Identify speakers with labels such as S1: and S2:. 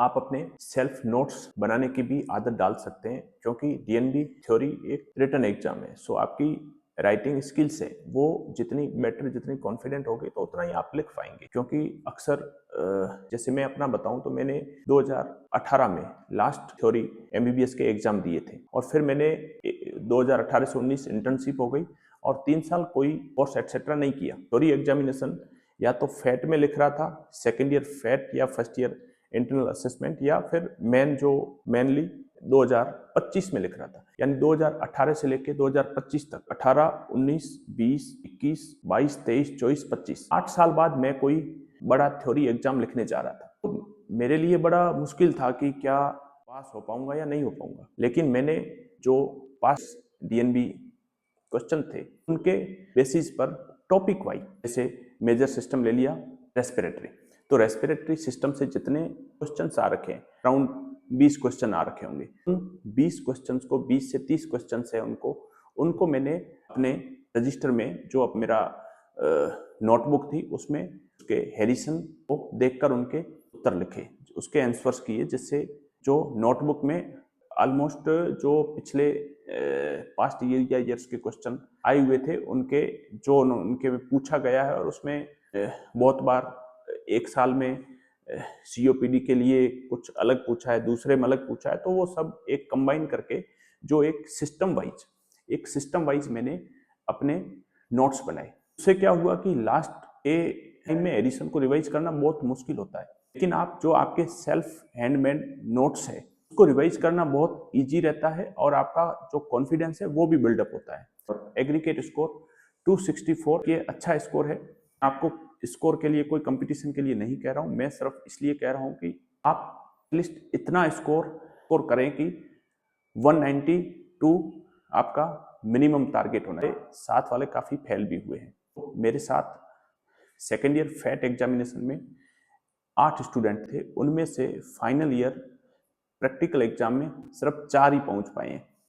S1: आप अपने self notes बनाने की भी आदत डाल सकते हैं, क्योंकि डीएनबी थ्योरी एक रिटन एग्जाम है। सो आपकी राइटिंग स्किल्स है वो जितनी बेटर, जितनी कॉन्फिडेंट होगी तो उतना ही आप लिख पाएंगे। क्योंकि अक्सर जैसे मैं अपना बताऊं तो मैंने 2018 में लास्ट थ्योरी एमबीबीएस के एग्जाम दिए थे, और फिर मैंने 2018 से 19 इंटर्नशिप हो गई और 3 साल कोई कोर्स एक्सेट्रा नहीं किया। थ्योरी एग्जामिनेशन या तो फैट में लिख रहा था, सेकेंड ईयर फैट या फर्स्ट ईयर इंटरनल असेसमेंट, या फिर मेनली 2025 में लिख रहा था। यानी 2018 से लेकर 2025 तक 18, 19, 20, 21, 22, 23, 24, 25 8 साल बाद मैं कोई बड़ा थ्योरी एग्जाम लिखने जा रहा था। तो मेरे लिए बड़ा मुश्किल था कि क्या पास हो पाऊंगा या नहीं हो पाऊंगा। लेकिन मैंने जो पास डीएनबी क्वेश्चन थे उनके बेसिस पर टॉपिक वाइज, जैसे मेजर सिस्टम ले लिया, रेस्पिरेटरी, तो रेस्पिरेटरी सिस्टम से जितने क्वेश्चंस आ रखे हैं, अराउंड 20 क्वेश्चन आ रखे होंगे। उन 20 क्वेश्चंस को, 20 से 30 क्वेश्चन है उनको मैंने अपने रजिस्टर में, जो अब मेरा नोटबुक थी उसमें, उसके हैरिसन को देखकर उनके उत्तर लिखे, उसके आंसर्स किए, जिससे जो नोटबुक में ऑलमोस्ट जो पिछले पास्ट ईयर या ईयर्स के क्वेश्चन आए हुए थे उनके पूछा गया है। और उसमें बहुत बार एक साल में सीओपीडी के लिए कुछ अलग पूछा है, दूसरे में अलग पूछा है, तो वो सब एक कंबाइन करके जो एक सिस्टम वाइज मैंने अपने नोट्स बनाए। उससे क्या हुआ कि लास्ट के टाइम में एडिशन को रिवाइज करना बहुत मुश्किल होता है, लेकिन आप जो आपके सेल्फ हैंडमेड नोट्स है उसको रिवाइज करना बहुत इजी रहता है, और आपका जो कॉन्फिडेंस है वो भी बिल्डअप होता है। और एग्रीगेट स्कोर 264 ये अच्छा स्कोर है। आपको स्कोर के लिए, कोई कंपटीशन के लिए नहीं कह रहा हूँ, मैं सिर्फ इसलिए कह रहा हूँ कि आप एटलीस्ट इतना स्कोर करें कि 192 आपका मिनिमम टारगेट होना है। साथ वाले काफी फेल भी हुए हैं। तो मेरे साथ सेकेंड ईयर फैट एग्जामिनेशन में 8 स्टूडेंट थे, उनमें से फाइनल ईयर प्रैक्टिकल एग्जाम में सिर्फ 4 ही पहुंच पाए हैं।